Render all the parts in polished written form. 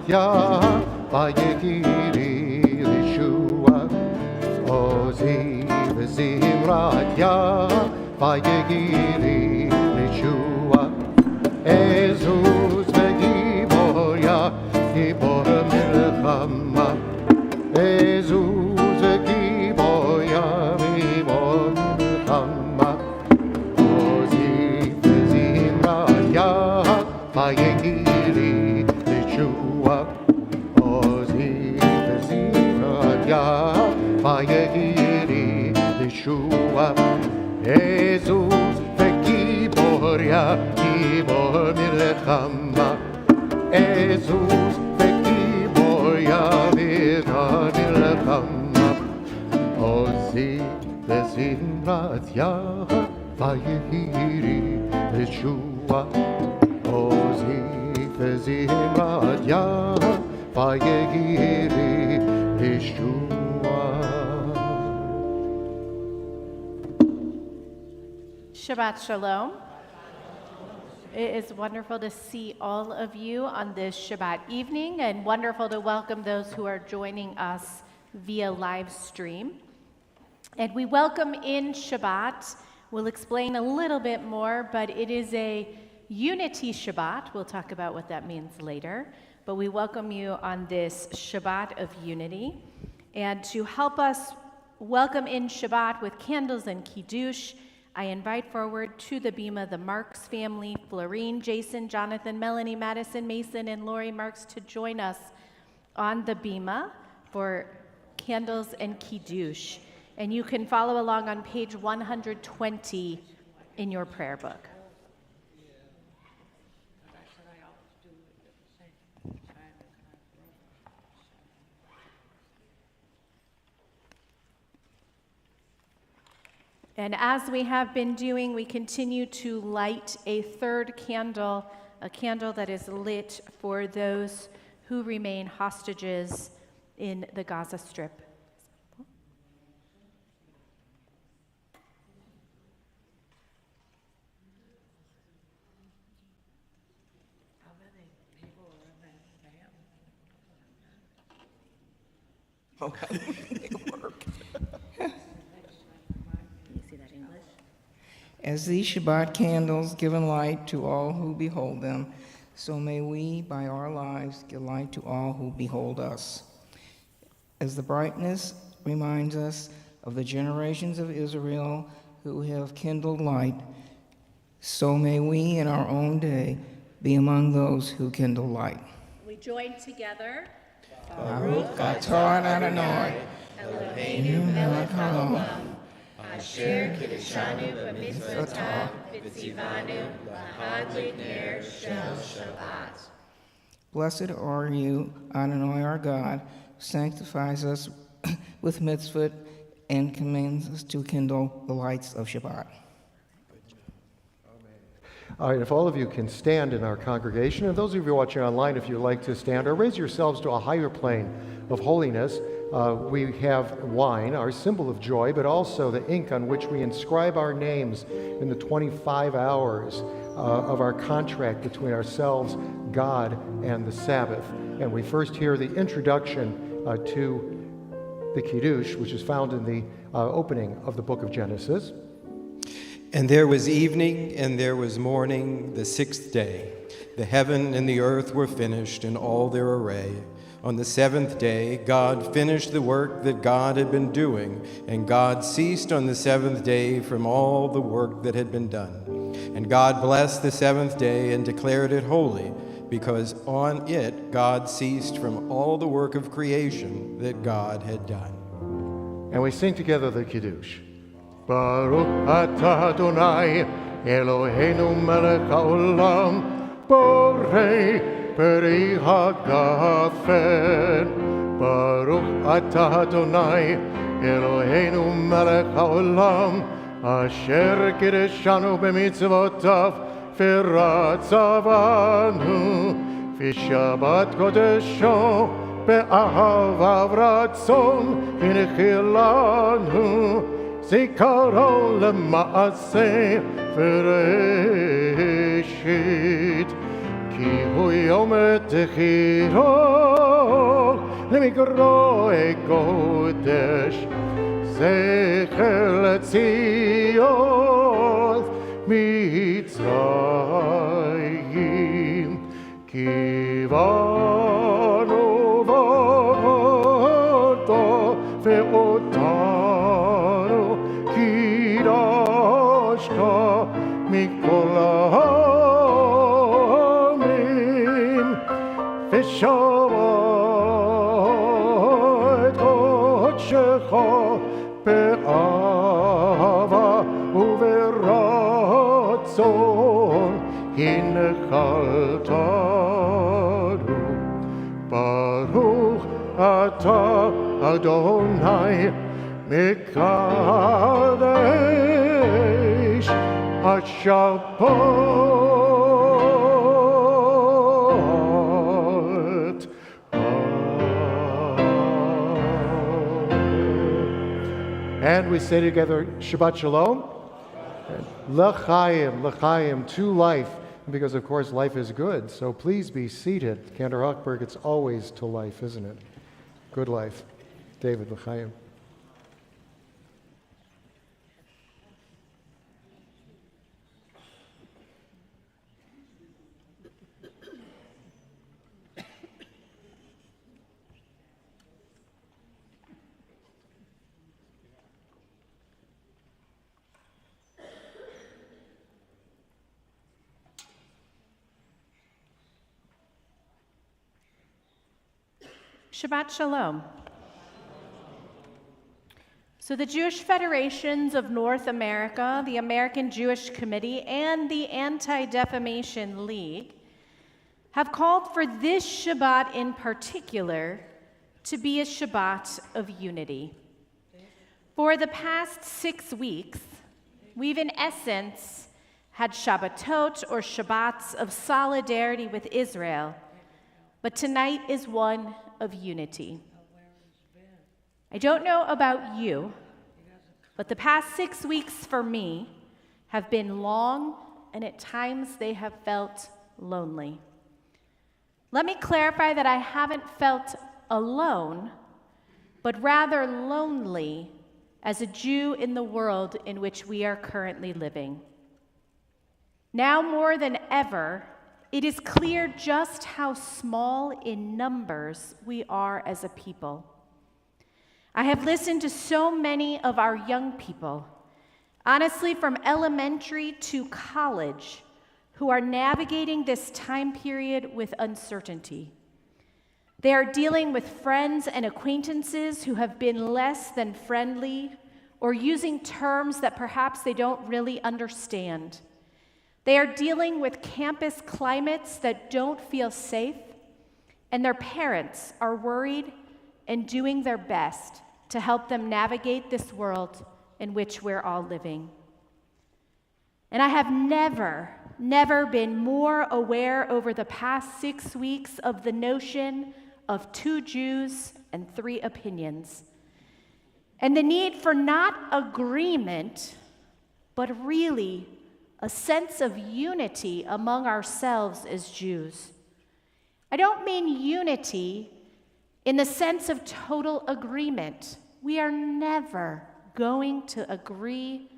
Ya vayegiri Yeshua Ozi v'zimrat ya vayegiri Yeshua Ezuz v'gibor ya gibor milchama Ezuz v'gibor ya gibor milchama Ozi v'zimrat ya vayegiri Ozi v'zimrat ya vayegiri Yeshua Ezuz v'gibor ya gibor milchama Ezuz v'gibor ya gibor milchama Ozi v'zimrat ya vayegiri Yeshua Ozi v'zimrat ya vayegiri Yeshua. Shabbat Shalom. It is wonderful to see all of you on this Shabbat evening, and wonderful to welcome those who are joining us via live stream. And we welcome in Shabbat. We'll explain a little bit more, but it is a Unity Shabbat. We'll talk about what that means later. But we welcome you on this Shabbat of unity. And to help us welcome in Shabbat with candles and Kiddush, I invite forward to the Bima the Marks family, Florine, Jason, Jonathan, Melanie, Madison, Mason, and Lori Marks to join us on the Bima for Candles and Kiddush. And you can follow along on page 120 in your prayer book. And as we have been doing, we continue to light a third candle, a candle that is lit for those who remain hostages in the Gaza Strip. How many people are in that van? Oh, how they work. As these Shabbat candles give light to all who behold them, so may we, by our lives, give light to all who behold us. As the brightness reminds us of the generations of Israel who have kindled light, so may we in our own day be among those who kindle light. We join together. Baruch atah Adonai, Eloheinu melech haolam, asher kiddushanu b'mitzvotav v'tzivanu l'chag l'ner shel Shabbat. Blessed are you, Adonai our God, who sanctifies us with mitzvot and commands us to kindle the lights of Shabbat. All right, if all of you can stand in our congregation, and those of you watching online, if you'd like to stand or raise yourselves to a higher plane of holiness, we have wine, our symbol of joy, but also the ink on which we inscribe our names in the 25 hours of our contract between ourselves, God, and the Sabbath. And we first hear the introduction to the Kiddush, which is found in the opening of the book of Genesis. And there was evening, and there was morning, the sixth day. The heaven and the earth were finished in all their array. On the seventh day, God finished the work that God had been doing, and God ceased on the seventh day from all the work that had been done. And God blessed the seventh day and declared it holy, because on it God ceased from all the work of creation that God had done. And we sing together the Kiddush. Baruch atah Adonai, Eloheinu melech haolam, borei peri hagafen. Baruch atah Adonai, Eloheinu melech haolam, asher kiddushanu b'mitzvotav v'ratzavanu, v'shabbat kodesho be'ahavav ratzon v'nechilanu. Zikaron lema'aseh v'reshit, ki hu yom techiro lemikro kodesh, zecher letzion mitzrayim, kivanu v'orto ve'otanu kidashta mikol ha'amim v'shavat kodshecha be'ava u'v'ratzon hinchaltanu. Baruch atah Adonai Mekadesh HaShabbat. And we say together, Shabbat Shalom. L'chaim, l'chaim, to life. Because, of course, life is good. So please be seated. Cantor Hochberg, it's always to life, isn't it? Good life. David, l'chaim. Shabbat Shalom. So the Jewish Federations of North America, the American Jewish Committee, and the Anti-Defamation League have called for this Shabbat in particular to be a Shabbat of unity. For the past 6 weeks, we've in essence had Shabbatot or Shabbats of solidarity with Israel, but tonight is one of unity. I don't know about you, but the past 6 weeks for me have been long, and at times they have felt lonely. Let me clarify that I haven't felt alone, but rather lonely as a Jew in the world in which we are currently living. Now more than ever, it is clear just how small in numbers we are as a people. I have listened to so many of our young people, honestly from elementary to college, who are navigating this time period with uncertainty. They are dealing with friends and acquaintances who have been less than friendly or using terms that perhaps they don't really understand. They are dealing with campus climates that don't feel safe, and their parents are worried and doing their best to help them navigate this world in which we're all living. And I have never been more aware over the past 6 weeks of the notion of 2 Jews and 3 opinions, and the need for not agreement, but really a sense of unity among ourselves as Jews. I don't mean unity in the sense of total agreement. We are never going to agree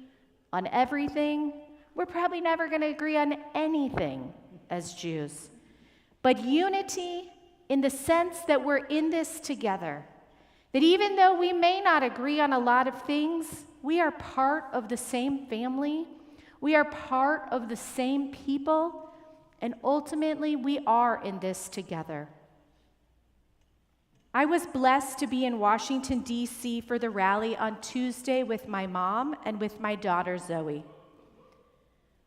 on everything. We're probably never going to agree on anything as Jews. But unity in the sense that we're in this together, that even though we may not agree on a lot of things, we are part of the same family, we are part of the same people, and ultimately we are in this together. I was blessed to be in Washington, D.C. for the rally on Tuesday with my mom and with my daughter, Zoe.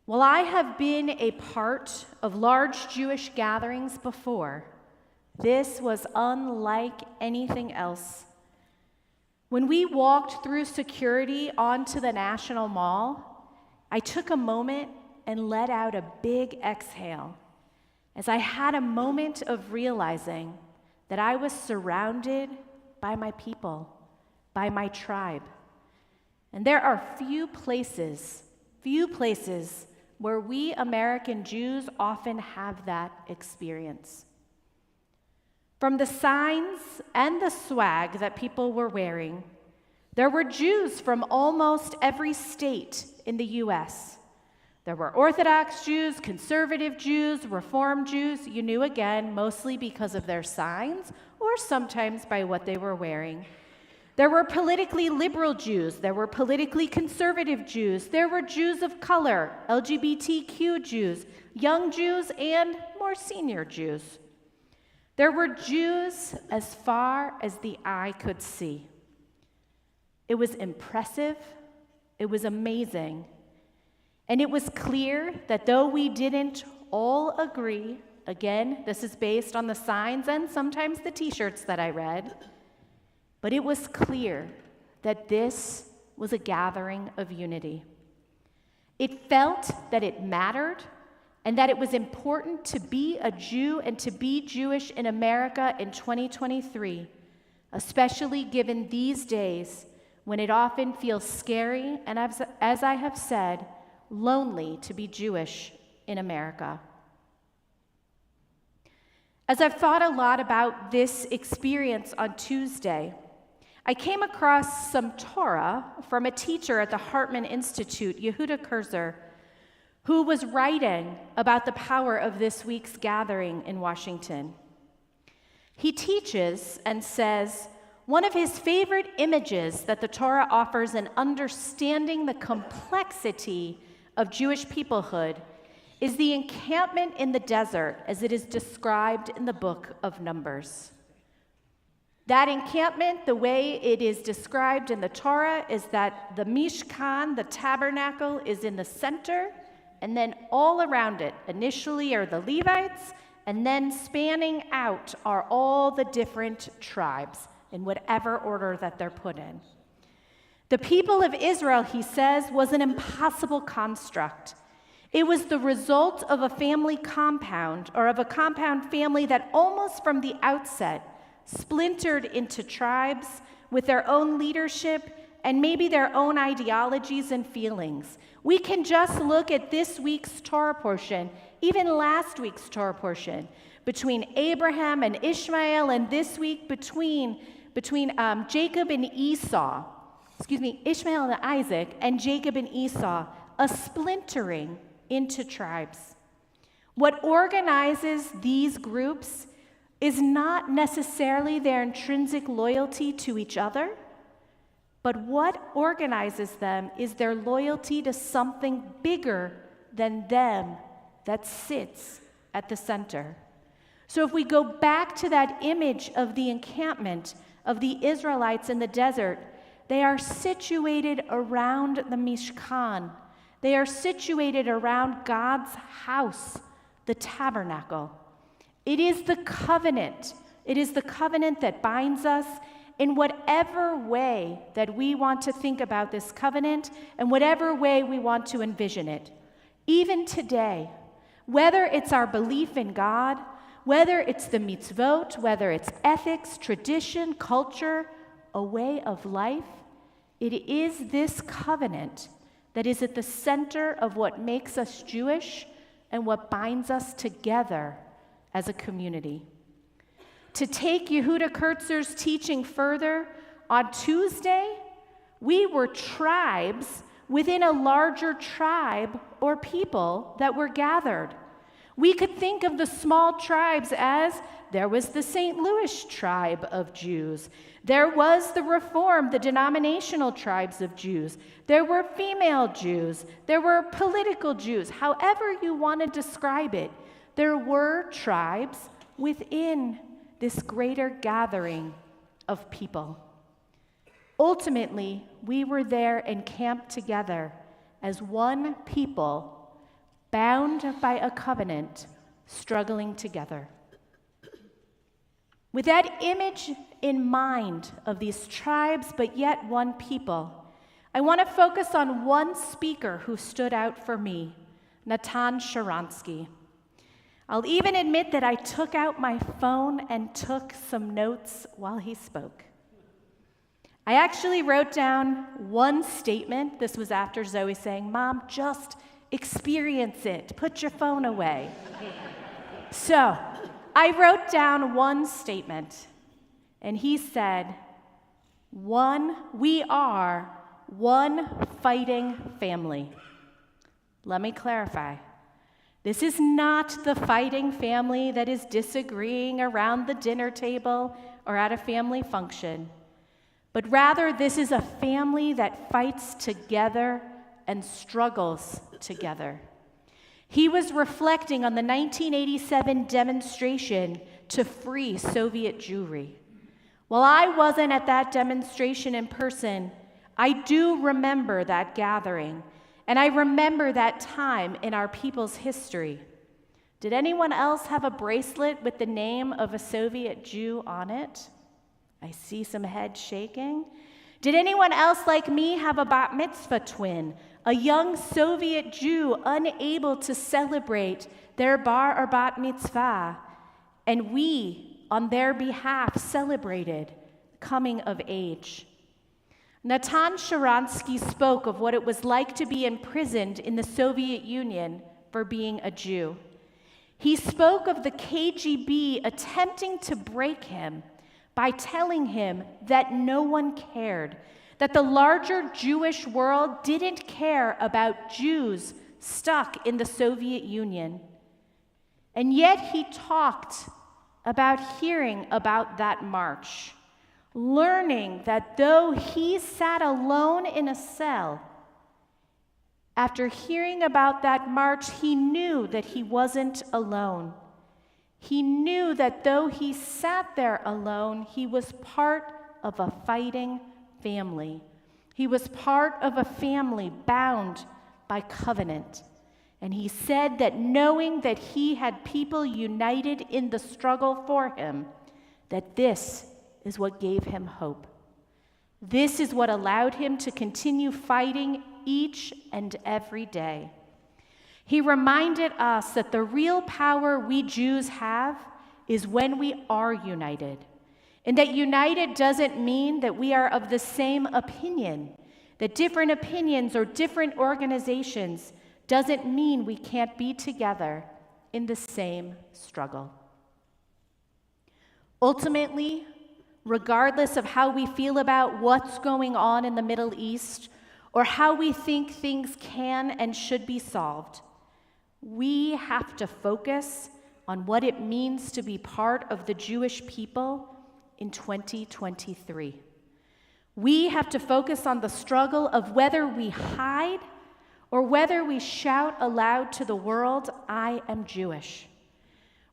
While I have been a part of large Jewish gatherings before, this was unlike anything else. When we walked through security onto the National Mall, I took a moment and let out a big exhale as I had a moment of realizing that I was surrounded by my people, by my tribe. And there are few places where we American Jews often have that experience. From the signs and the swag that people were wearing, there were Jews from almost every state in the U.S. There were Orthodox Jews, conservative Jews, Reform Jews. You knew again, mostly because of their signs or sometimes by what they were wearing. There were politically liberal Jews. There were politically conservative Jews. There were Jews of color, LGBTQ Jews, young Jews, and more senior Jews. There were Jews as far as the eye could see. It was impressive. It was amazing. And it was clear that though we didn't all agree, again, this is based on the signs and sometimes the t-shirts that I read, but it was clear that this was a gathering of unity. It felt that it mattered and that it was important to be a Jew and to be Jewish in America in 2023, especially given these days when it often feels scary and, as I have said, lonely to be Jewish in America. As I've thought a lot about this experience on Tuesday, I came across some Torah from a teacher at the Hartman Institute, Yehuda Kurzer, who was writing about the power of this week's gathering in Washington. He teaches and says, one of his favorite images that the Torah offers in understanding the complexity of Jewish peoplehood is the encampment in the desert as it is described in the book of Numbers. That encampment, the way it is described in the Torah, is that the Mishkan, the tabernacle, is in the center, and then all around it, initially are the Levites, and then spanning out are all the different tribes in whatever order that they're put in. The people of Israel, he says, was an impossible construct. It was the result of a family compound, or of a compound family that almost from the outset splintered into tribes with their own leadership and maybe their own ideologies and feelings. We can just look at this week's Torah portion, even last week's Torah portion, between Abraham and Ishmael, and this week between Jacob and Esau, Ishmael and Isaac, and Jacob and Esau, a splintering into tribes. What organizes these groups is not necessarily their intrinsic loyalty to each other, but what organizes them is their loyalty to something bigger than them that sits at the center. So if we go back to that image of the encampment of the Israelites in the desert, they are situated around the Mishkan. They are situated around God's house, the tabernacle. It is the covenant. It is the covenant that binds us in whatever way that we want to think about this covenant and whatever way we want to envision it. Even today, whether it's our belief in God, whether it's the mitzvot, whether it's ethics, tradition, culture, a way of life, it is this covenant that is at the center of what makes us Jewish and what binds us together as a community. To take Yehuda Kurtzer's teaching further, on Tuesday, we were tribes within a larger tribe or people that were gathered. We could think of the small tribes as there was the St. Louis tribe of Jews. There was the Reform, the denominational tribes of Jews. There were female Jews. There were political Jews. However you want to describe it, there were tribes within this greater gathering of people. Ultimately, we were there encamped together as one people, bound by a covenant, struggling together. With that image in mind of these tribes, but yet one people, I want to focus on one speaker who stood out for me, Natan Sharansky. I'll even admit that I took out my phone and took some notes while he spoke. I actually wrote down one statement. This was after Zoe saying, "Mom, just experience it. Put your phone away." So I wrote down one statement, and he said, we are one fighting family. Let me clarify. This is not the fighting family that is disagreeing around the dinner table or at a family function, but rather this is a family that fights together and struggles together. He was reflecting on the 1987 demonstration to free Soviet Jewry. While I wasn't at that demonstration in person, I do remember that gathering, and I remember that time in our people's history. Did anyone else have a bracelet with the name of a Soviet Jew on it? I see some heads shaking. Did anyone else like me have a bat mitzvah twin, a young Soviet Jew unable to celebrate their bar or bat mitzvah, and we, on their behalf, celebrated coming of age? Natan Sharansky spoke of what it was like to be imprisoned in the Soviet Union for being a Jew. He spoke of the KGB attempting to break him by telling him that no one cared, that the larger Jewish world didn't care about Jews stuck in the Soviet Union. And yet he talked about hearing about that march, learning that though he sat alone in a cell, after hearing about that march, he knew that he wasn't alone. He knew that though he sat there alone, he was part of a fighting family. He was part of a family bound by covenant. And he said that knowing that he had people united in the struggle for him, that this is what gave him hope. This is what allowed him to continue fighting each and every day. He reminded us that the real power we Jews have is when we are united. And that united doesn't mean that we are of the same opinion, that different opinions or different organizations doesn't mean we can't be together in the same struggle. Ultimately, regardless of how we feel about what's going on in the Middle East or how we think things can and should be solved, we have to focus on what it means to be part of the Jewish people in 2023. We have to focus on the struggle of whether we hide or whether we shout aloud to the world, I am Jewish.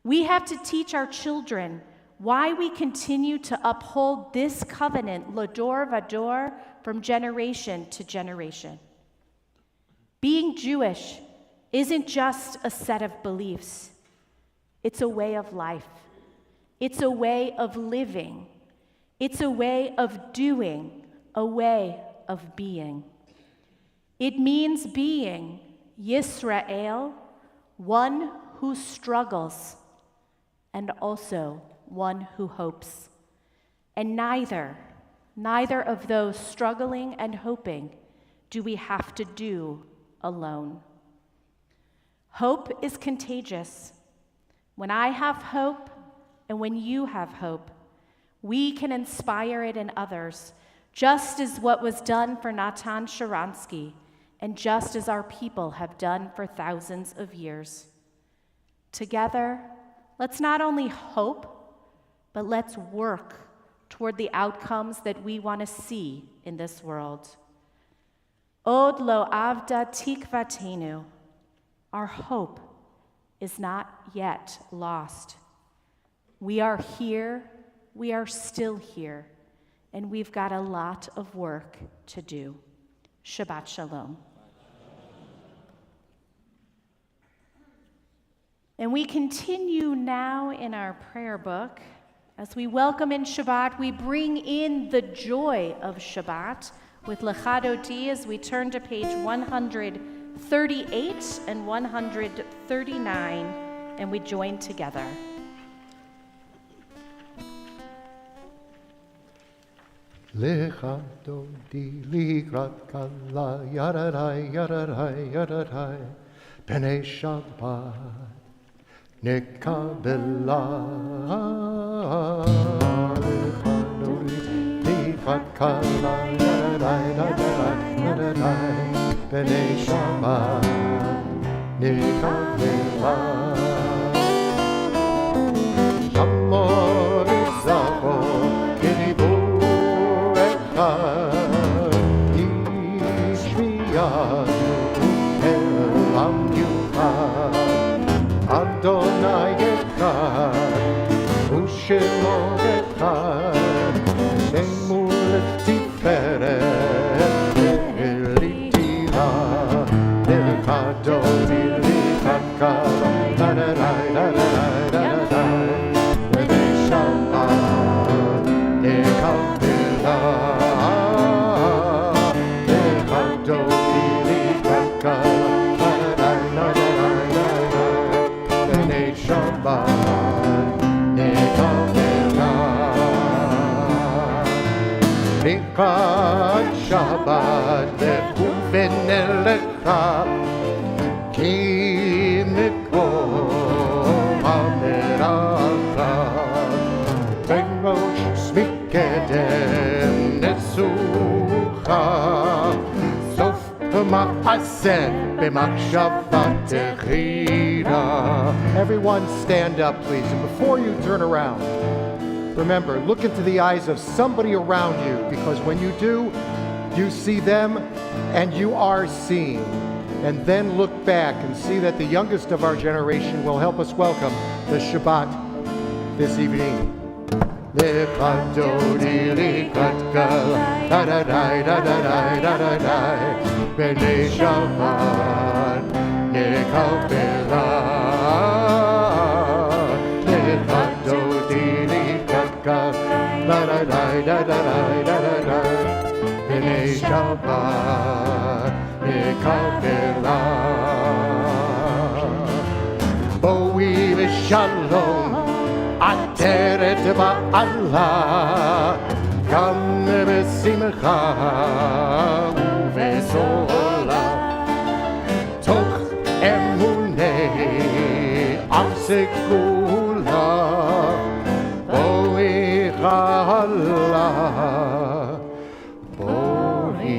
We have to teach our children why we continue to uphold this covenant, L'Dor Vador, from generation to generation. Being Jewish isn't just a set of beliefs. It's a way of life. It's a way of living. It's a way of doing, a way of being. It means being Yisrael, one who struggles, and also one who hopes. And neither of those struggling and hoping do we have to do alone. Hope is contagious. When I have hope and when you have hope, we can inspire it in others, just as what was done for Natan Sharansky and just as our people have done for thousands of years. Together, let's not only hope, but let's work toward the outcomes that we want to see in this world. Od lo avda tikvatenu. Our hope is not yet lost. We are here, we are still here, and we've got a lot of work to do. Shabbat Shalom. And we continue now in our prayer book. As we welcome in Shabbat, we bring in the joy of Shabbat with Lechadoti as we turn to page 138 and 139, and we join together. Lechadoti likrat kala yararai yararai yararai B'nei Shabbat Nekabela Lechadoti likrat kala yararai yararai yararai B'nei Shabbat Nekabela Shamor Zavo Kiribu Adonai Echad, Ushemo Echad, Shemu Tiferet, Elitira, Elchadoni Lichakala, Da-da-da, da-da-da, da-da-da, B'nei Shabbat, Nekabela, Elchadoni Lichakala, Shabbat, Nekabela, Mikad Shabbat, Lehuven Elecha, Ki Mikol HaMeracha, Ben Rosh Mikedem Nesucha, Sof Ma'aseh B'machshavat Techira. Everyone stand up, please. And before you turn around, remember, look into the eyes of somebody around you, because when you do, you see them and you are seen. And then look back and see that the youngest of our generation will help us welcome the Shabbat this evening. B'nei Shabbat nekabela B'nei Shabbat nekabela Boi v'shalom Ateret ba'Allah Gam v'simcha uvesola Toch emunei am sekula Boi challah Boi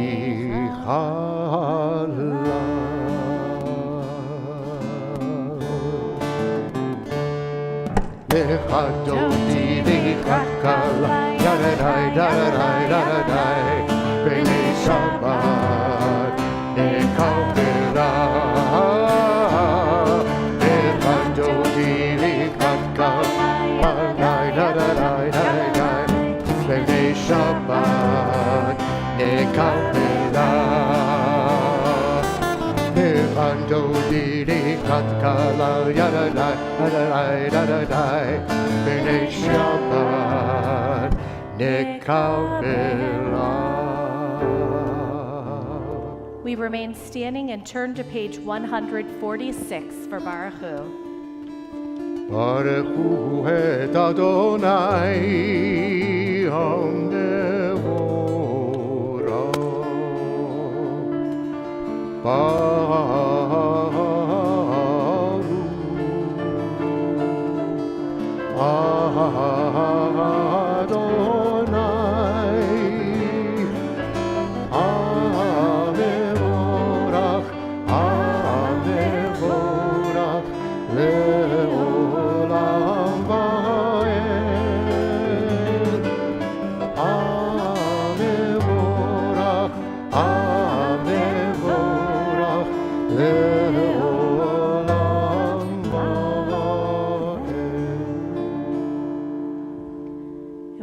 challah Lechadodi lichakala Yadadai, dadadai, dadadai B'nei Shabbat nekabela Lechadodi lichakala Yadadai, dadadai, dadadai B'nei Shabbat nekabela Dodi katkala yadadai yadadai yadadai B'nei Shabbat nekabela. We remain standing and turn to page 146 for Baruch Hu. Baruch Hu et Adonai HaMevorach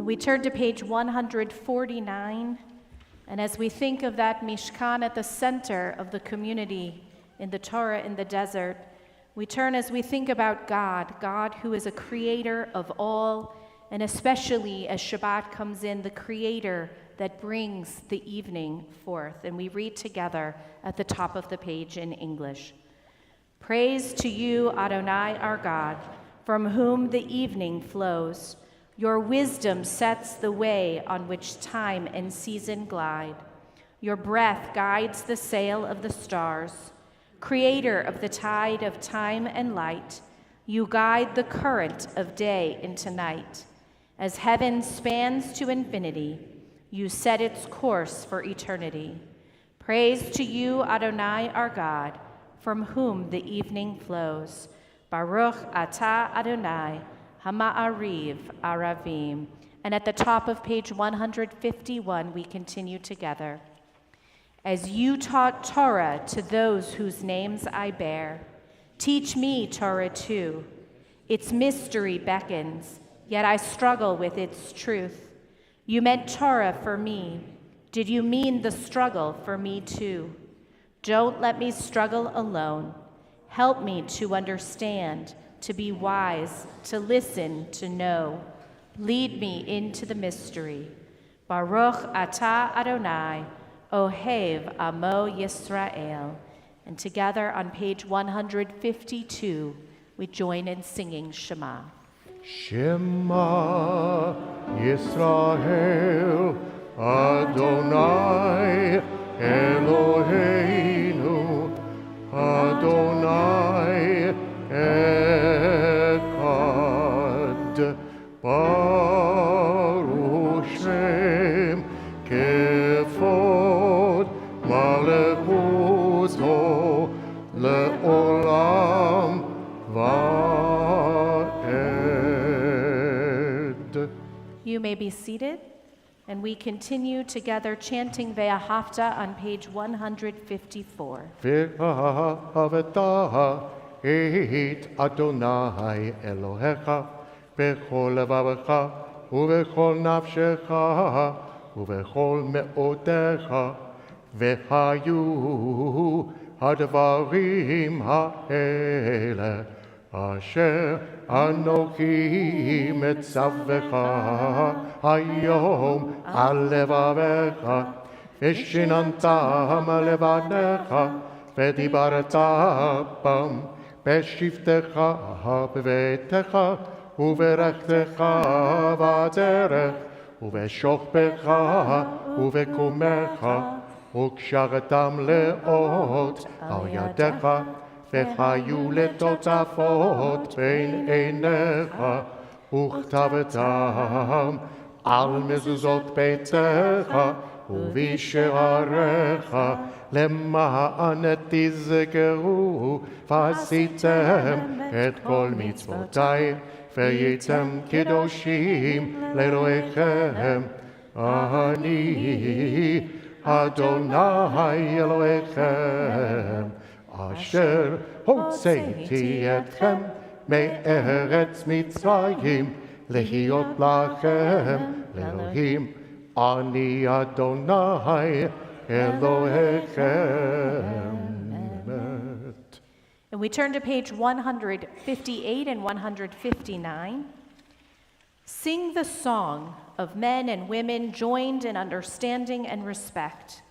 We turn to page 149, and as we think of that Mishkan at the center of the community in the Torah in the desert, we turn as we think about God who is a creator of all, and especially as Shabbat comes in, the creator that brings the evening forth. And we read together at the top of the page in English. Praise to you, Adonai, our God, from whom the evening flows. Your wisdom sets the way on which time and season glide. Your breath guides the sail of the stars. Creator of the tide of time and light, you guide the current of day into night. As heaven spans to infinity, you set its course for eternity. Praise to you, Adonai, our God, from whom the evening flows. Baruch atah Adonai, Hama'ariv Aravim. And at the top of page 151, we continue together. As you taught Torah to those whose names I bear, teach me Torah too. Its mystery beckons, yet I struggle with its truth. You meant Torah for me. Did you mean the struggle for me too? Don't let me struggle alone. Help me to understand, to be wise, to listen, to know. Lead me into the mystery. Baruch atah Adonai, Ohev Amo Yisrael. And together on page 152, we join in singing Shema. Shema Yisrael Adonai Eloheinu Adonai Echad Baruch Shem Kefod Malekuto Leolam Vaed. You may be seated, and we continue together chanting Ve'ahavta on page 154. Ve'ahavta et Adonai Elohecha בכל לבבך ובכל נפשך ובכל מאודיך, והיו הדברים האלה אשר אנוכי מצווך היום על לבבך, ושיננתם לבניך, ודיברת בם בשבתך בביתך, וברכתך בדרך, ובשוכבך ובקומך, וקשרתם לאות על ידיך, והיו לטוטפות בין עיניך, וכתבתם על מזוזות ביתך ובשעריך, למען תזכרו ועשיתם את כל מצוותי, והייתם קדושים לאלוהיכם. אני אדוני אלוהיכם, אשר הוצאתי אתכם מארץ מצרים, להיות לכם לאלוהים. אני אדוני אלוהיכם. And we turn to page 158 and 159. Sing the song of men and women joined in understanding and respect,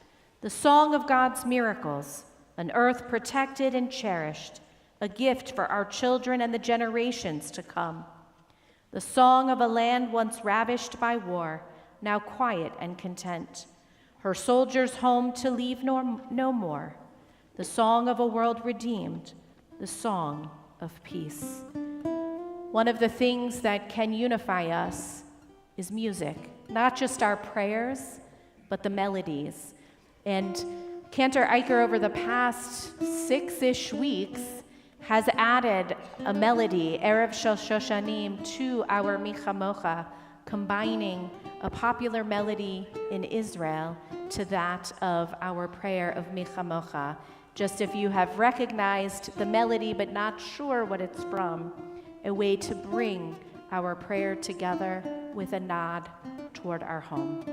the song of God's miracles, an earth protected and cherished, a gift for our children and the generations to come. The song of a land once ravished by war, now quiet and content, her soldiers home to leave no more. The song of a world redeemed, the song of peace. One of the things that can unify us is music, not just our prayers, but the melodies. And Cantor Eicher, over the past 6-ish weeks, has added a melody, Erev Shel Shoshanim, to our Michamocha, combining a popular melody in Israel to that of our prayer of Michamocha. Just if you have recognized the melody but not sure what it's from, a way to bring our prayer together with a nod toward our home.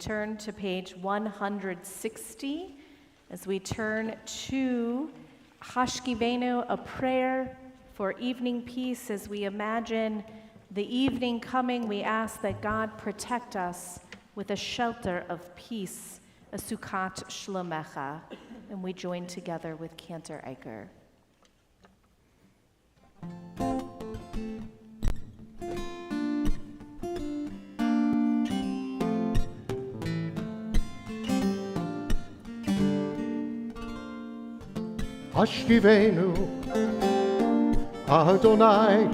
Turn to page 160 as we turn to Hashkivenu, a prayer for evening peace. As we imagine the evening coming, we ask that God protect us with a shelter of peace, a Sukkot Shlomecha. And we join together with Cantor Eicher. Ashkivenu, Adonai,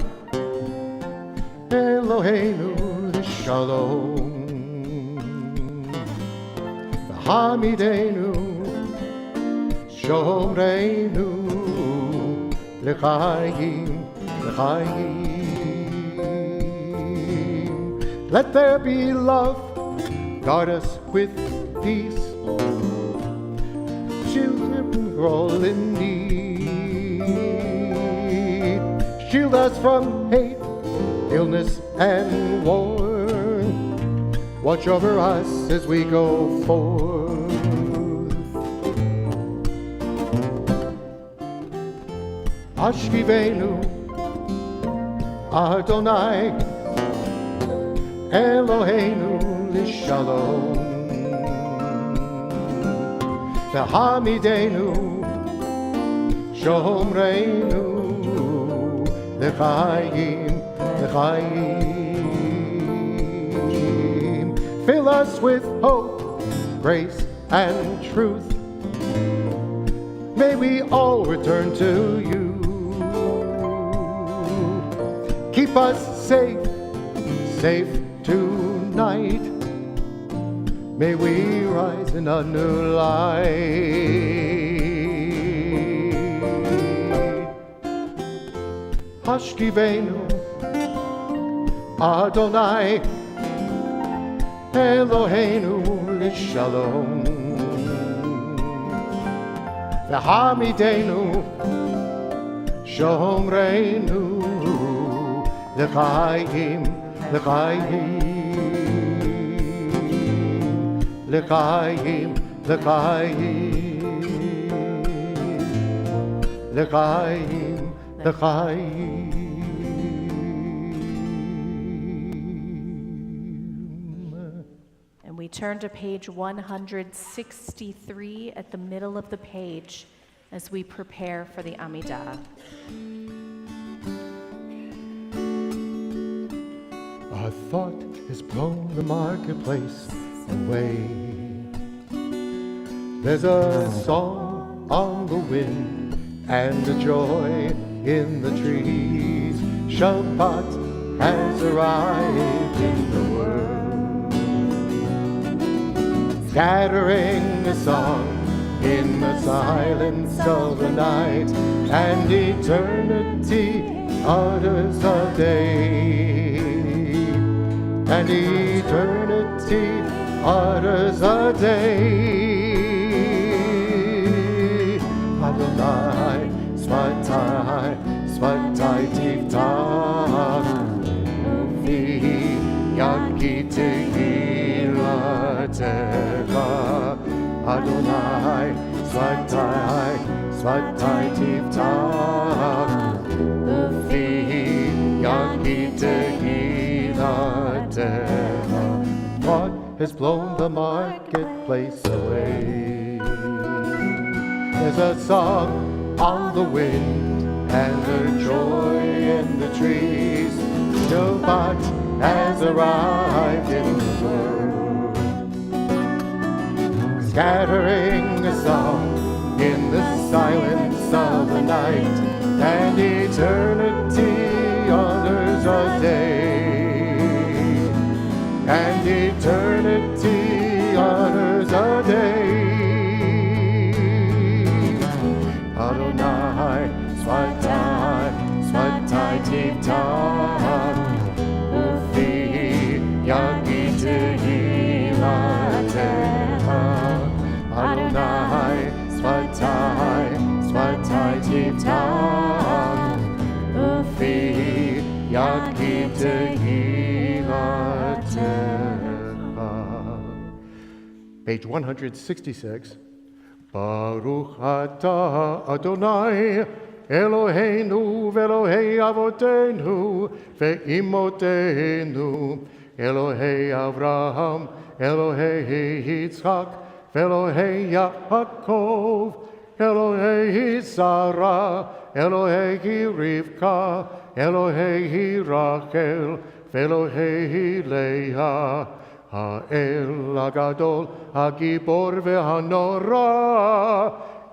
Eloheinu Shalom, Hamidenu, Shomreinu, L'chaim, L'chaim. Let there be love, guard us with peace. Children all in need. Shield us from hate, illness, and war. Watch over us as we go forth. Ashkivenu, Adonai, Eloheinu Lishalom, V'hamidenu, Shomreinu, L'chaim, L'chaim. Fill us with hope, grace, and truth. May we all return to you. Keep us safe tonight. May we rise in a new light. Hashkivenu, Adonai, Eloheinu Lishalom, V'hamidenu, Shomreinu, L'chaim, L'chaim, L'chaim, L'chaim, L'chaim, L'chaim. And we turn to page 163 at the middle of the page as we prepare for the Amidah. A thought has blown the marketplace away. There's a song on the wind and a joy in the trees. Shabbat has arrived in the world, scattering a song in the silence of the night, and eternity utters a day, and eternity utters a day. Adonai, Svatai, Svatai Tiftach, Uvi Yagite Hilatecha. Adonai, Svatai, Svatai Tiftach, Uvi Yagite Hilatecha. God has blown the marketplace away. There's a song on the wind and a joy in the trees. Shabbat has arrived in the world, scattering a song in the silence of the night, and eternity honors a day, and eternity honors a day. Adonai, Svatai, Svatai Tiftach, Ufi Yagite Hilatecha. Adonai, Svatai, Svatai Tiftach, Ufi Yagite Hilatecha. Page 166. Baruch atah Adonai Eloheinu ve'Elohei avotenu ve'imotenu, Elohei Avraham, Elohei Yitzchak, ve'Elohei Yaakov, Elohei Sarah, Elohei Rivka, Elohei Rachel, ve'Elohei Leah. Ha'el Hagadol, Hagibor ve'Hanora,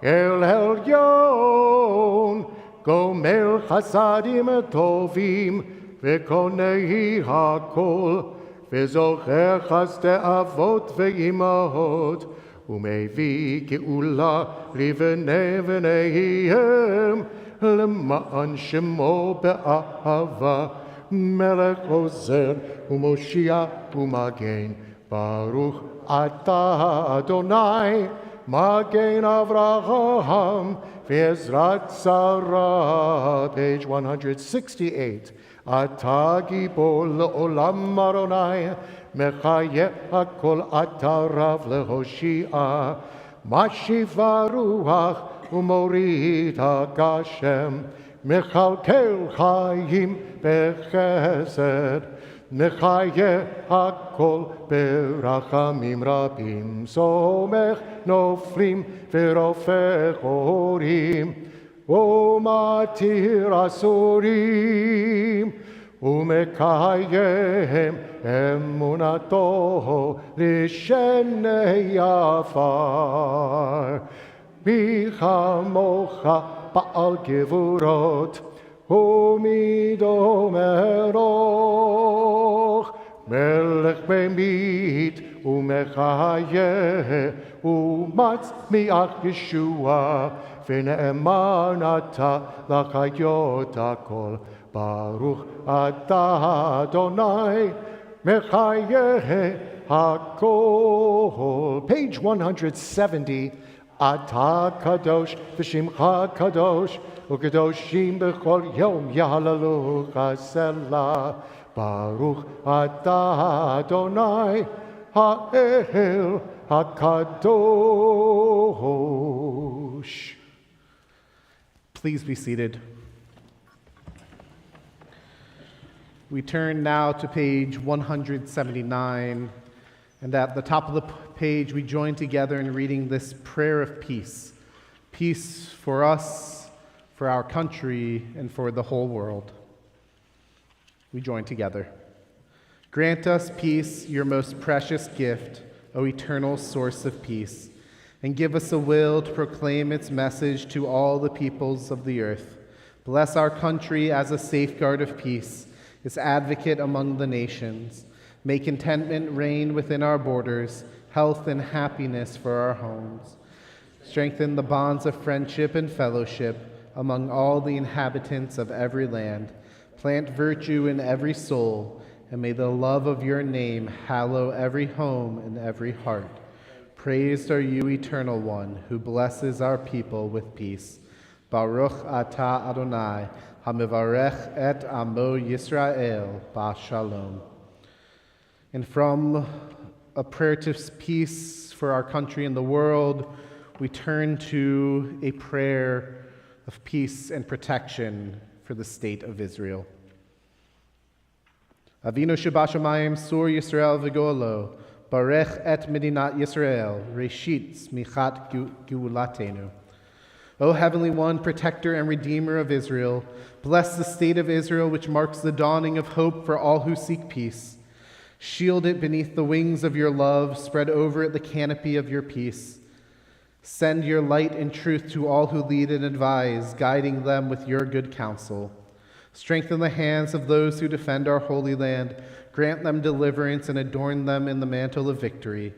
El Elyon, Gomer Chasadim Tovim, Vekonei Hakol, Vezocher Chaste Avot Veimahot, Umevi Geula Livnei Vneihem, Lema'an Shemo Be'ahava, Melech Ozer, Umoshia Umagen, Baruch Ata Adonai, Magen Avraham, Ve'ezrat Sarah, page 168. Ata Gibor Le'olam Adonai, Mechaye Hakol Ata Rav Lehoshia, Mashiva Ruach Umorit HaGashem, Mechalkel Chaim Bechesed, Mechaye Hakol Berachamim Rabim, Somech Nofrim Verofech Orim, Umatir Asurim, Umekayem Emunato Rishenei Afar, Michamocha Baal Gevurot, Umidomeroch, Melech Bemit, Umechaye, Umatz Miach Yeshua, V'ne'emanata l'chayot hakol, Baruch Ata Adonai, Mechaye Hakol. Page 170. Ata Kadosh V'Shimcha Kadosh, U'Kadoshim B'chol Yom Yahalalucha Selah, Baruch Ata Adonai, Ha'el HaKadosh. Please be seated. We turn now to page 179, and at the top of the page we join together in reading this prayer of peace. Peace for us, for our country, and for the whole world. We join together. Grant us peace, your most precious gift, O eternal source of peace, and give us a will to proclaim its message to all the peoples of the earth. Bless our country as a safeguard of peace, its advocate among the nations. May contentment reign within our borders, health and happiness for our homes. Strengthen the bonds of friendship and fellowship among all the inhabitants of every land. Plant virtue in every soul, and may the love of your name hallow every home and every heart. Praised are you, Eternal One, who blesses our people with peace. Baruch Ata Adonai, Hamivarech et Amo Yisrael, B'Shalom. And from a prayer to peace for our country and the world, we turn to a prayer of peace and protection for the state of Israel. Avinu Shebashamayim Sur Yisrael V'Go'alo, Barech et Medinat Yisrael, Reshit Smichat Geulatenu. O Heavenly One, protector and redeemer of Israel, bless the state of Israel, which marks the dawning of hope for all who seek peace. Shield it beneath the wings of your love, spread over it the canopy of your peace. Send your light and truth to all who lead and advise, guiding them with your good counsel. Strengthen the hands of those who defend our holy land. Grant them deliverance and adorn them in the mantle of victory.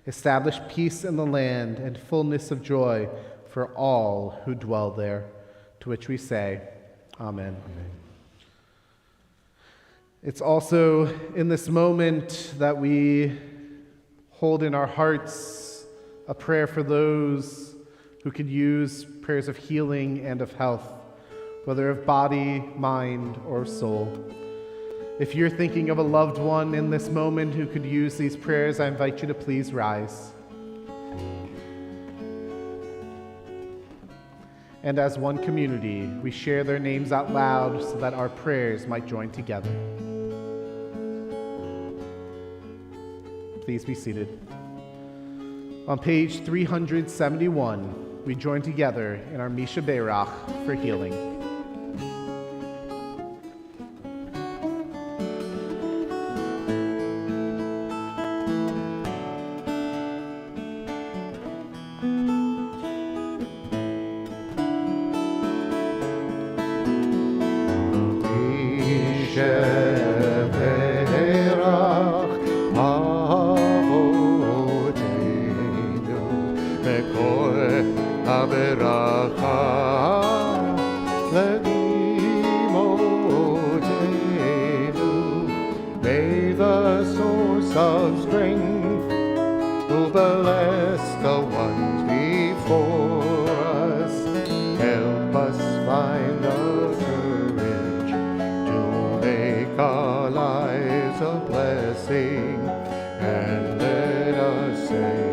Establish peace in the land and fullness of joy for all who dwell there. To which we say, Amen. Amen. It's also in this moment that we hold in our hearts a prayer for those who could use prayers of healing and of health, whether of body, mind, or soul. If you're thinking of a loved one in this moment who could use these prayers, I invite you to please rise. And as one community, we share their names out loud so that our prayers might join together. Please be seated. On page 371, we join together in our Misha Beirach for healing. מקור הברכה לאמותינו. May the source of strength who bless the ones before us help us find the courage to make our lives a blessing, and let us say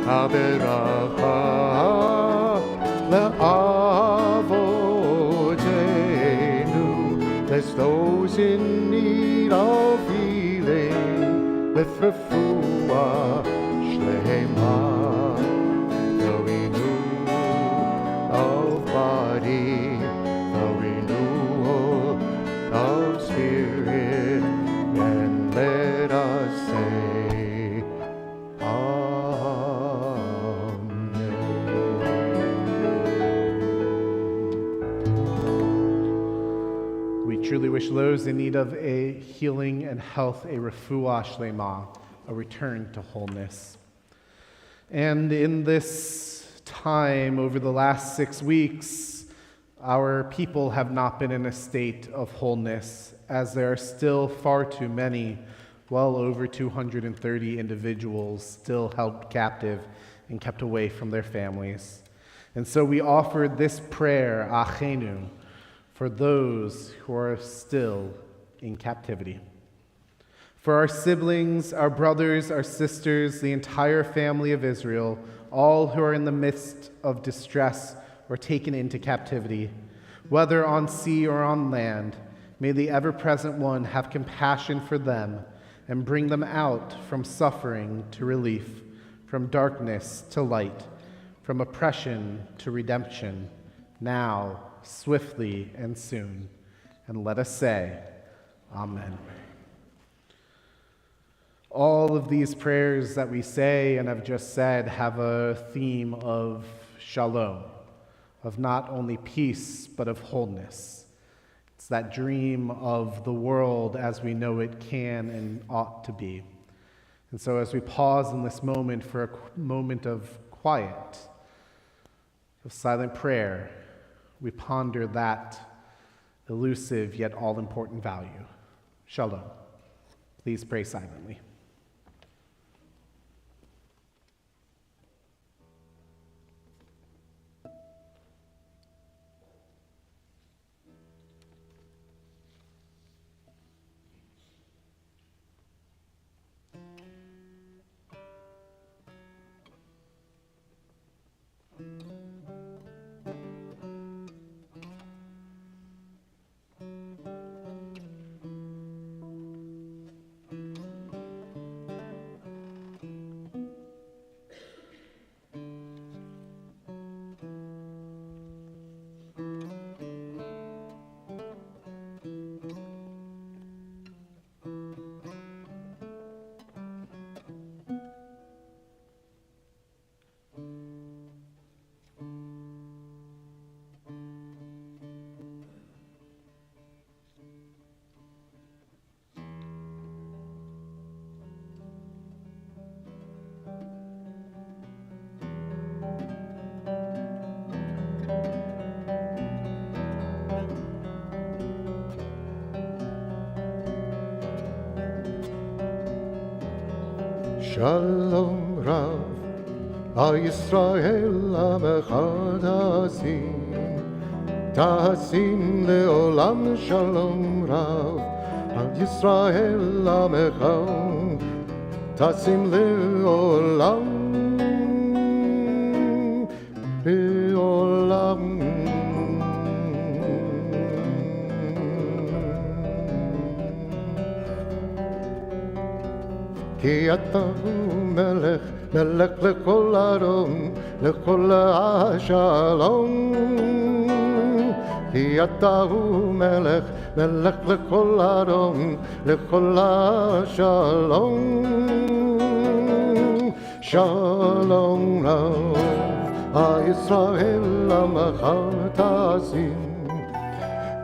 הברכה לאבותינו. Bless those in need of healing with refuah shlema, the renewal of body, the renewal of spirit, and let us say truly wish those in need of a healing and health, a refuah shlema, a return to wholeness. And in this time, over the last 6 weeks, our people have not been in a state of wholeness, as there are still far too many, well over 230 individuals still held captive and kept away from their families. And so we offered this prayer, Achenu, for those who are still in captivity. For our siblings, our brothers, our sisters, the entire family of Israel, all who are in the midst of distress or taken into captivity, whether on sea or on land, may the ever-present One have compassion for them and bring them out from suffering to relief, from darkness to light, from oppression to redemption, now, swiftly, and soon. And let us say, Amen. All of these prayers that we say and have just said have a theme of shalom, of not only peace, but of wholeness. It's that dream of the world as we know it can and ought to be. And so as we pause in this moment for a moment of quiet, of silent prayer, we ponder that elusive yet all-important value, shalom. Please pray silently. Shalom Rav, Al Yisrael Amecha Tasim Leolam Shalom Rav, Al Yisrael Amecha Tasim Leolam Leolam. כי אתה הוא מלך, מלך לכל ארום, לכל השלום. כי אתה הוא מלך, מלך לכל ארום, לכל השלום. Shalom Rav, Yisrael Amach Tasim,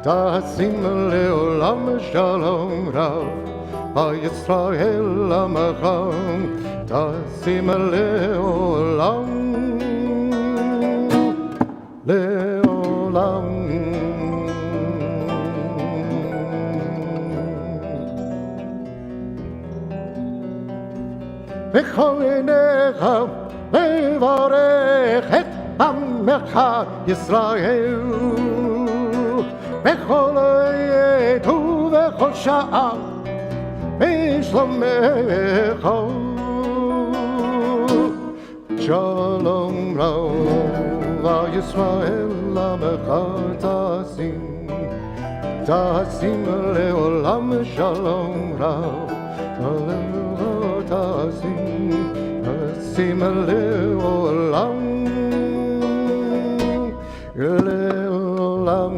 Tasim Leolam Shalom Rav, Yisrael Amach Tasim Leolam Leolam. בכל עיניך לברך את עמך ישראל בכל עת ובכל שעה בשלומך שלום רב ישראל עמך תשים לעולם שלום רב תשים לעולם לעולם.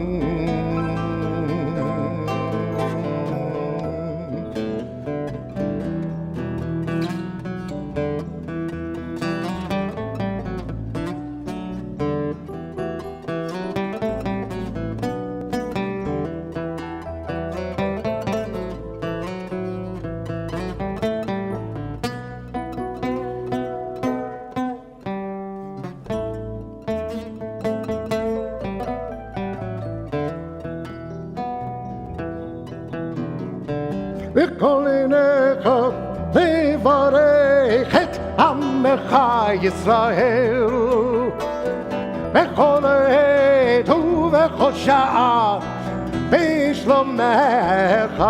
בכל עיניך לברך את עמך ישראל בכל עת ובכל שעה בשלומך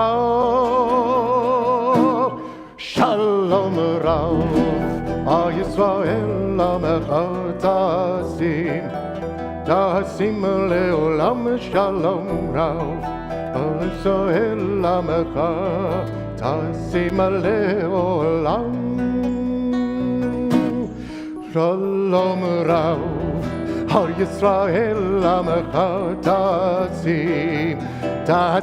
שלום רב ישראל עמך תשים לעולם שלום רב ישראל עמך תשים לעולם שלום רב ישראל עמך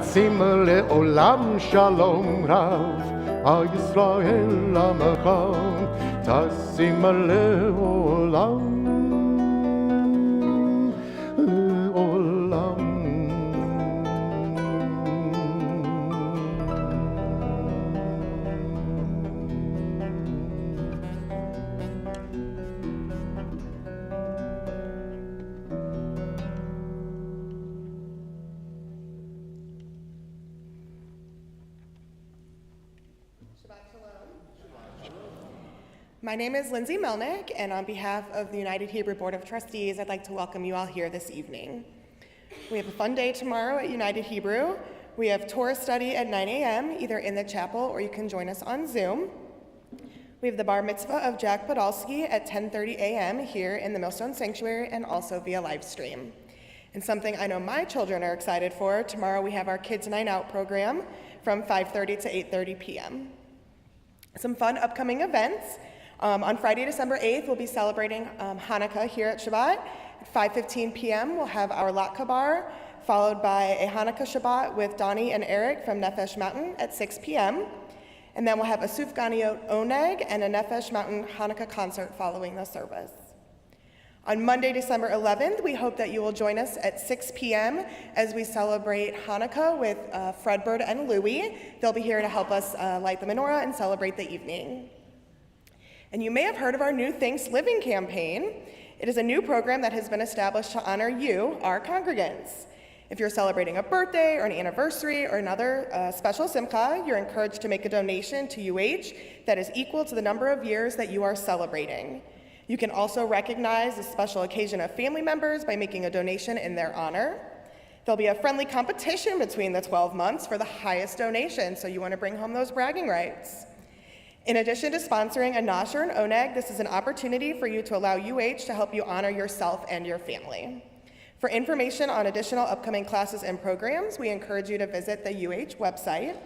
תשים לעולם שלום רב ישראל עמך תשים לעולם לעולם. My name is Lindsay Melnick, and on behalf of the United Hebrew Board of Trustees, I'd like to welcome you all here this evening. We have a fun day tomorrow at United Hebrew. We have Torah study at 9 a.m., either in the chapel or you can join us on Zoom. We have the bar mitzvah of Jack Podolsky at 10:30 a.m. here in the Millstone Sanctuary and also via live stream. And something I know my children are excited for, tomorrow we have our Kids Night Out program from 5:30 to 8:30 p.m. Some fun upcoming events. On Friday, December 8th, we'll be celebrating Hanukkah here at Shabbat. At 5:15 p.m., we'll have our Latke bar, followed by a Hanukkah Shabbat with Donnie and Eric from Nefesh Mountain at 6 p.m. And then we'll have a Suf Ganiot Oneg and a Nefesh Mountain Hanukkah concert following the service. On Monday, December 11th, we hope that you will join us at 6 p.m. as we celebrate Hanukkah with Fredbird and Louie. They'll be here to help us light the menorah and celebrate the evening. And you may have heard of our new Thanks Living campaign. It is a new program that has been established to honor you, our congregants. If you're celebrating a birthday or an anniversary or another special simcha, you're encouraged to make a donation to UH that is equal to the number of years that you are celebrating. You can also recognize a special occasion of family members by making a donation in their honor. There'll be a friendly competition between the 12 months for the highest donation, so you want to bring home those bragging rights. In addition to sponsoring a Nosh or an Oneg, this is an opportunity for you to allow UH to help you honor yourself and your family. For information on additional upcoming classes and programs, we encourage you to visit the UH website.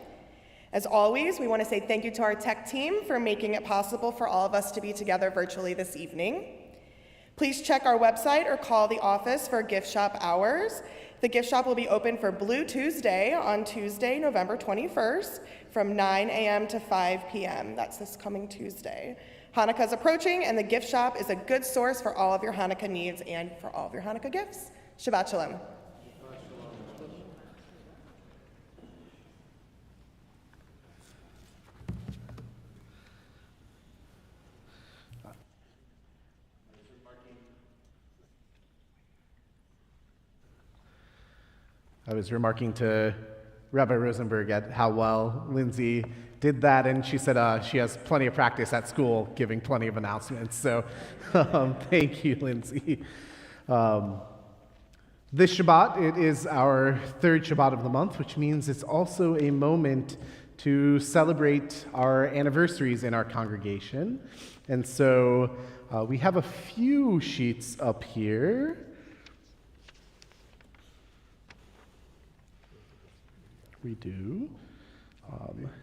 As always, we want to say thank you to our tech team for making it possible for all of us to be together virtually this evening. Please check our website or call the office for gift shop hours. The gift shop will be open for Blue Tuesday on Tuesday, November 21st from 9 a.m. to 5 p.m. That's this coming Tuesday. Hanukkah is approaching, and the gift shop is a good source for all of your Hanukkah needs and for all of your Hanukkah gifts. Shabbat Shalom. I was remarking to Rabbi Rosenberg at how well Lindsay did that, and she said she has plenty of practice at school giving plenty of announcements. So thank you, Lindsay. This Shabbat, it is our third Shabbat of the month, which means it's also a moment to celebrate our anniversaries in our congregation. And so we have a few sheets up here. We do.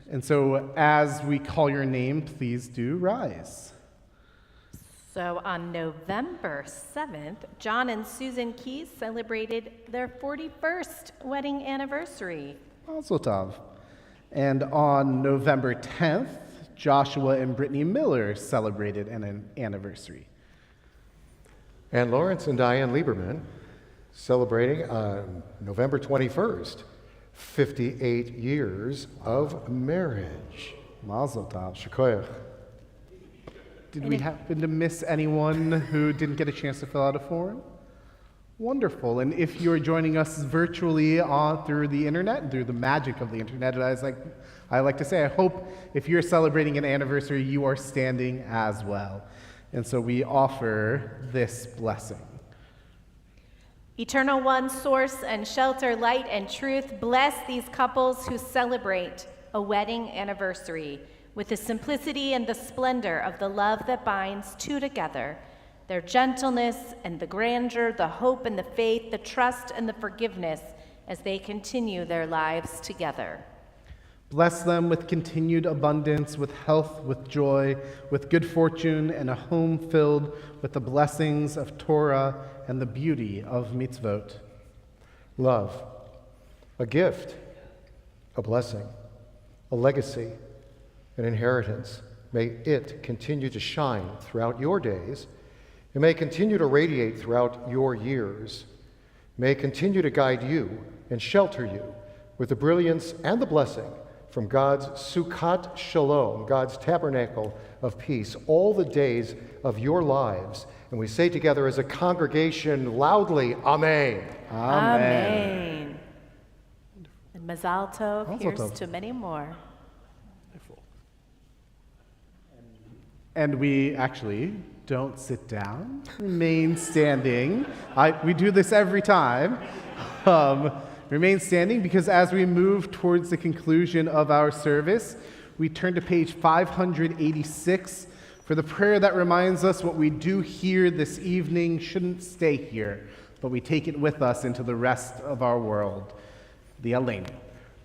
And so as we call your name, please do rise. So on November 7th, John and Susan Keys celebrated their 41st wedding anniversary. Mazel tov. And on November 10th, Joshua and Brittany Miller celebrated an anniversary. And Lawrence and Diane Lieberman celebrating November 21st, 58 years of marriage. Mazel tov. Shekoyach. Did we happen to miss anyone who didn't get a chance to fill out a form? Wonderful. And if you're joining us virtually through the internet and through the magic of the internet, I like to say, I hope if you're celebrating an anniversary, you are standing as well. And so we offer this blessing. Eternal One, source and shelter, light and truth, bless these couples who celebrate a wedding anniversary with the simplicity and the splendor of the love that binds two together, their gentleness and the grandeur, the hope and the faith, the trust and the forgiveness as they continue their lives together. Bless them with continued abundance, with health, with joy, with good fortune, and a home filled with the blessings of Torah and the beauty of mitzvot. Love, a gift, a blessing, a legacy, an inheritance. May it continue to shine throughout your days. It may continue to radiate throughout your years. May it continue to guide you and shelter you with the brilliance and the blessing from God's Sukkot Shalom, God's tabernacle of peace, all the days of your lives. And we say together as a congregation loudly, Amen. Amen. And Mazal Tov, Mazel here's tov. to many more. And we actually don't sit down, remain standing. We do this every time. Remain standing because as we move towards the conclusion of our service, we turn to page 586 for the prayer that reminds us what we do here this evening shouldn't stay here, but we take it with us into the rest of our world. The Aleinu.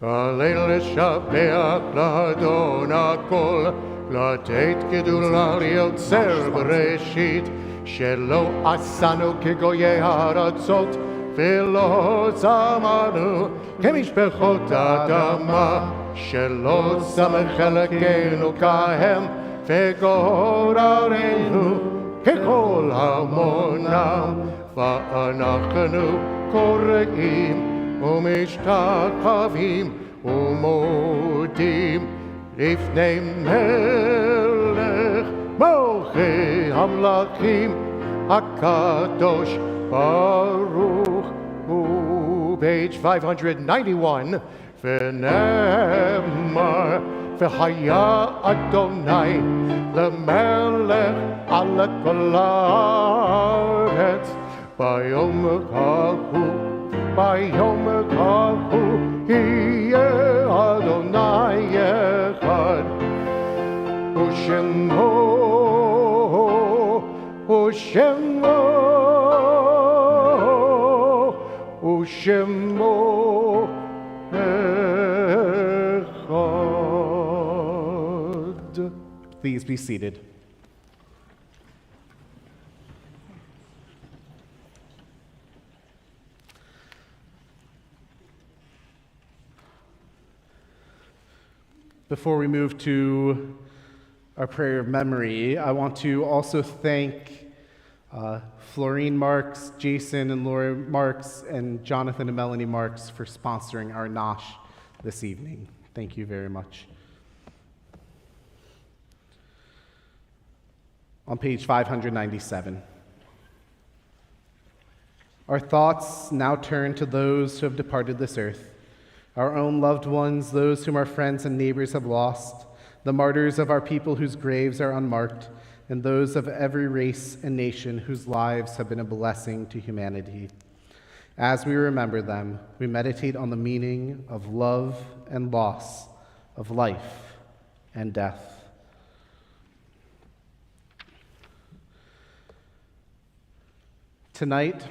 Aleinu לשבח לאדון הכל, לתת גדולה ליוצר בראשית, שלא עשנו כגויי הארצות, ולא צמאנו כמשפחות האדמה, שלא שם חלקנו כהם, וגוררנו ככל המונם, ואנחנו קוראים ומשתחווים ומודים לפני מלך מלכי המלכים הקדוש ברוך הוא. Page 591 ונאמר והיה אדוני למלך על כל הארץ ביום ההוא ביום ההוא יהיה אדוני אחד ושמו אחד. Please be seated. Before we move to our prayer of memory, I want to also thank Florine Marks, Jason and Laura Marks, and Jonathan and Melanie Marks for sponsoring our nosh this evening. Thank you very much. On page 597. Our thoughts now turn to those who have departed this earth, our own loved ones, those whom our friends and neighbors have lost, the martyrs of our people whose graves are unmarked, and those of every race and nation whose lives have been a blessing to humanity. As we remember them, we meditate on the meaning of love and loss, of life and death. Tonight,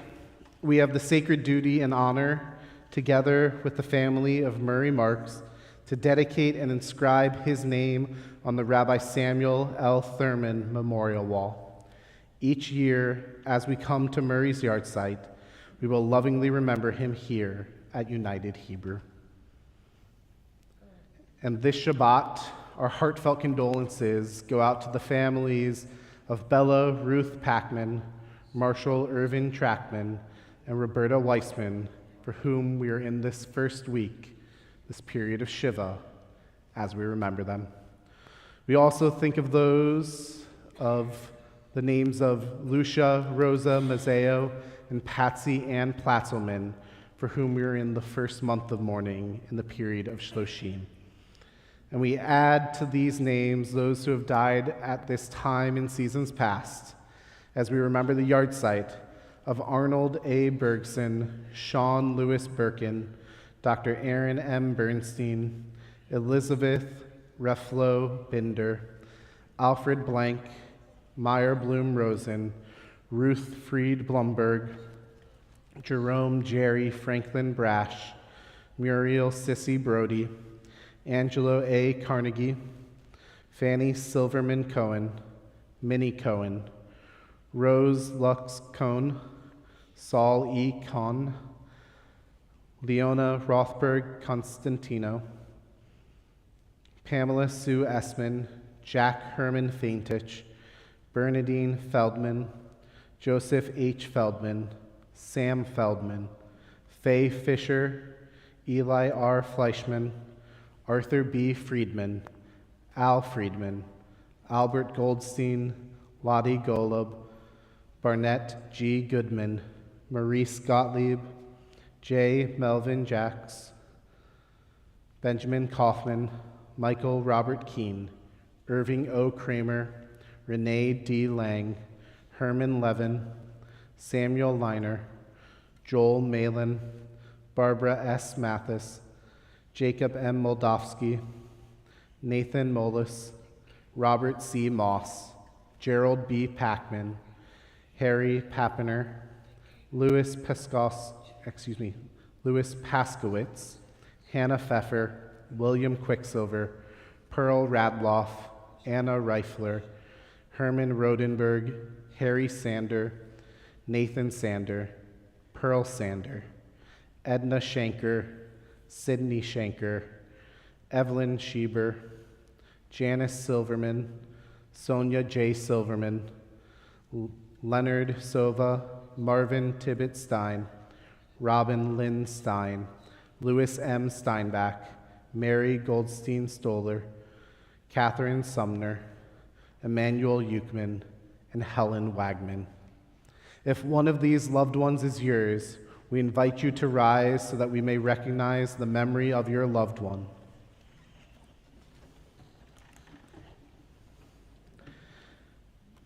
we have the sacred duty and honor, together with the family of Murray Marks, to dedicate and inscribe his name on the Rabbi Samuel L. Thurman Memorial Wall. Each year, as we come to Murray's yahrzeit, we will lovingly remember him here at United Hebrew. And this Shabbat, our heartfelt condolences go out to the families of Bella Ruth Packman, Marshall Irvin Trackman, and Roberta Weissman, for whom we are in this first week, this period of Shiva, as we remember them. We also think of those of the names of Lucia Rosa Mazzeo and Patsy Ann Platzelman, for whom we are in the first month of mourning in the period of Shloshim. And we add to these names those who have died at this time in seasons past, as we remember the yahrzeit of Arnold A. Bergson, Sean Lewis Birkin, Dr. Aaron M. Bernstein, Elizabeth Reflo Binder, Alfred Blank, Meyer Bloom Rosen, Ruth Fried Blumberg, Jerome Jerry Franklin Brash, Muriel Sissy Brody, Angelo A. Carnegie, Fanny Silverman Cohen, Minnie Cohen, Rose Lux Cohn, Saul E. Kahn, Leona Rothberg Constantino, Pamela Sue Essman, Jack Herman Faintich, Bernadine Feldman, Joseph H. Feldman, Sam Feldman, Faye Fisher, Eli R. Fleischman, Arthur B. Friedman, Al Friedman, Albert Goldstein, Lottie Golub, Barnett G. Goodman, Maurice Gottlieb, J. Melvin Jacks, Benjamin Kaufman, Michael Robert Keene, Irving O. Kramer, Renee D. Lang, Herman Levin, Samuel Leiner, Joel Malin, Barbara S. Mathis, Jacob M. Moldovsky, Nathan Molis, Robert C. Moss, Gerald B. Packman, Harry Pappiner, Louis Paskowitz, Hannah Pfeffer, William Quicksilver, Pearl Radloff, Anna Reifler, Herman Rodenberg, Harry Sander, Nathan Sander, Pearl Sander, Edna Shanker, Sydney Shanker, Evelyn Schieber, Janice Silverman, Sonia J. Silverman, Leonard Sova, Marvin Tibbet Stein, Robin Lynn Stein, Louis M. Steinbach, Mary Goldstein Stoller, Catherine Sumner, Emmanuel Euchman, and Helen Wagman. If one of these loved ones is yours, we invite you to rise so that we may recognize the memory of your loved one.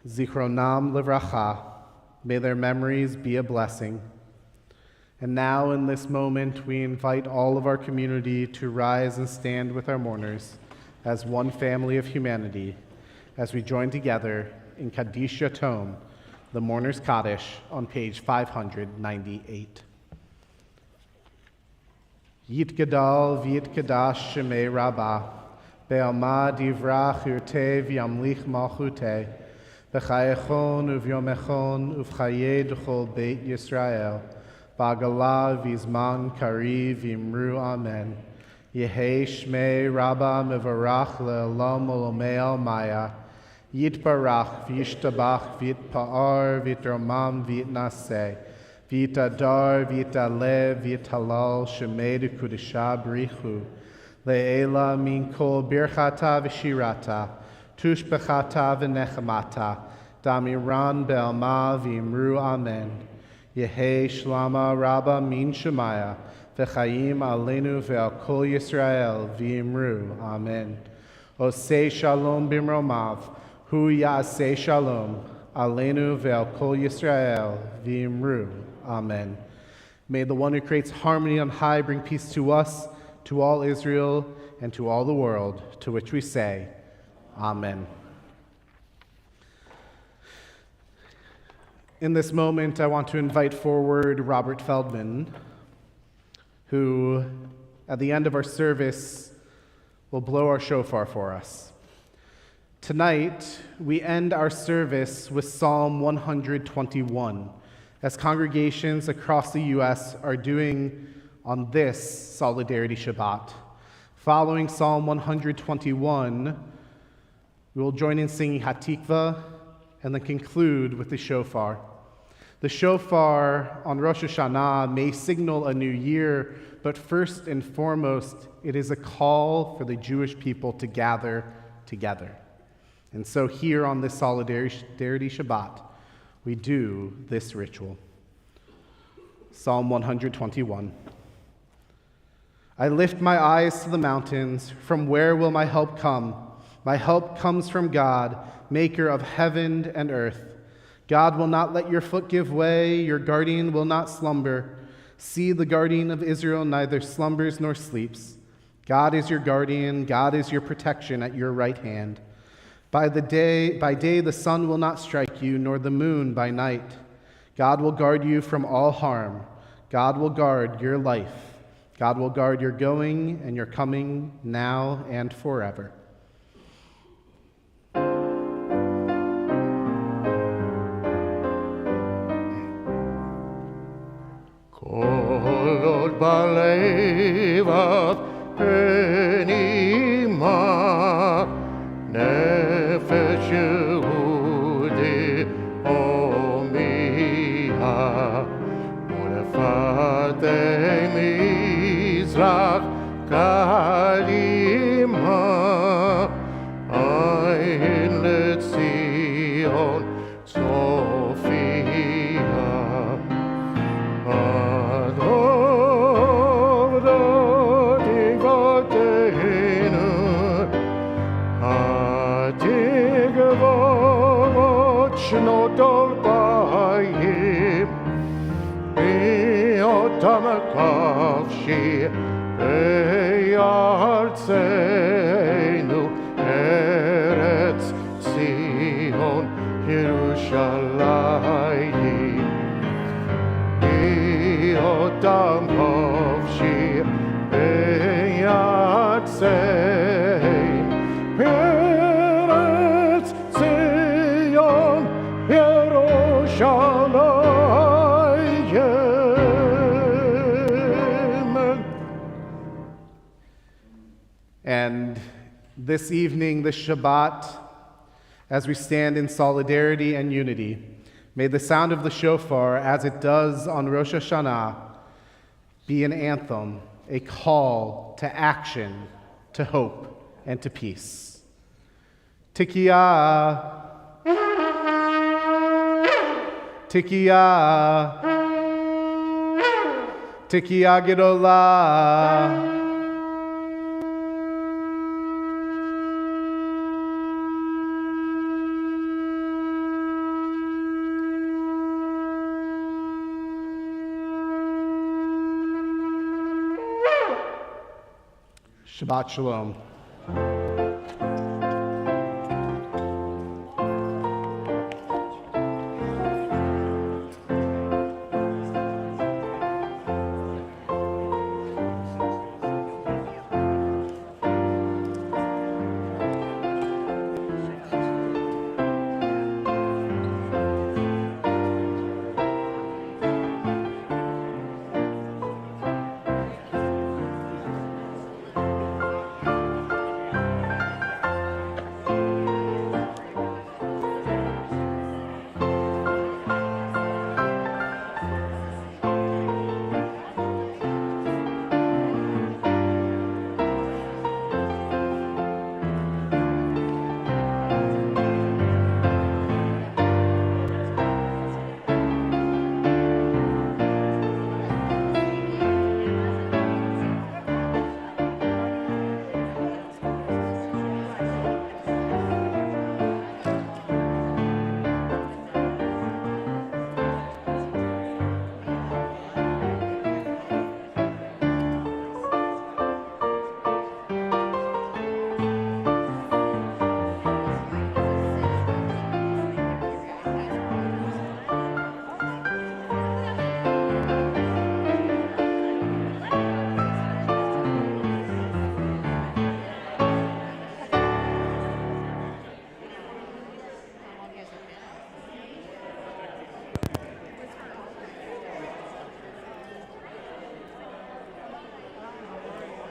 Zichronam livracha, may their memories be a blessing. And now in this moment, we invite all of our community to rise and stand with our mourners as one family of humanity, as we join together in Kaddish Yatom, the Mourner's Kaddish, on page 598. Yitgadal v'yitkadash shemei rabbah, be'alma divrach yurteh v'yamlich malchuteh, b'chayechon uv'yomechon uv'chayeh d'chol beit Yisrael, ba'gala v'izman kari v'imru amen. Yehei shmei rabbah mevarach le'olam olomei al maya, Yitbarach, v'yishtabach, v'yitpa'ar, v'yitromam, v'yitnaseh, v'yitadar, v'yitalev, v'yitalal, shemedu kudesha b'richu, le'ela min kol birchata v'shirata, tushbechata v'nechemata, damiran be'alma v'imru amen. Yehi shlama rabba min shemaya, v'chaim aleinu ve'al kol Yisrael v'imru amen. Osei shalom bimromav, hu ya'aseh shalom, aleinu ve'al kol Yisrael v'imru amen. May the one who creates harmony on high bring peace to us, to all Israel, and to all the world, to which we say, Amen. In this moment, I want to invite forward Robert Feldman, who, at the end of our service, will blow our shofar for us. Tonight, we end our service with Psalm 121, as congregations across the U.S. are doing on this Solidarity Shabbat. Following Psalm 121, we will join in singing Hatikva and then conclude with the shofar. The shofar on Rosh Hashanah may signal a new year, but first and foremost, it is a call for the Jewish people to gather together. And so here on this Solidarity Shabbat, we do this ritual. Psalm 121. I lift my eyes to the mountains. From where will my help come? My help comes from God, maker of heaven and earth. God will not let your foot give way. Your guardian will not slumber. See, the guardian of Israel neither slumbers nor sleeps. God is your guardian. God is your protection at your right hand. By day the sun will not strike you, nor the moon by night. God will guard you from all harm. God will guard your life. God will guard your going and your coming now and forever. Kol balevav penima nefesh Yehudi omiha ulefatei mizrach kalima ein letzion Sophia. Shnotol Bahim Beotam Kavshi Beyartseinu Eretz Zion Yerushalayim Beotam Kavshi Beyartseinu Eretz Zion Yerushalayim. And this evening, this Shabbat, as we stand in solidarity and unity, may the sound of the shofar, as it does on Rosh Hashanah, be an anthem, a call to action, to hope, and to peace. Tikiyah. Tikiyah, Tikiyah Gedolah. Shabbat Shalom.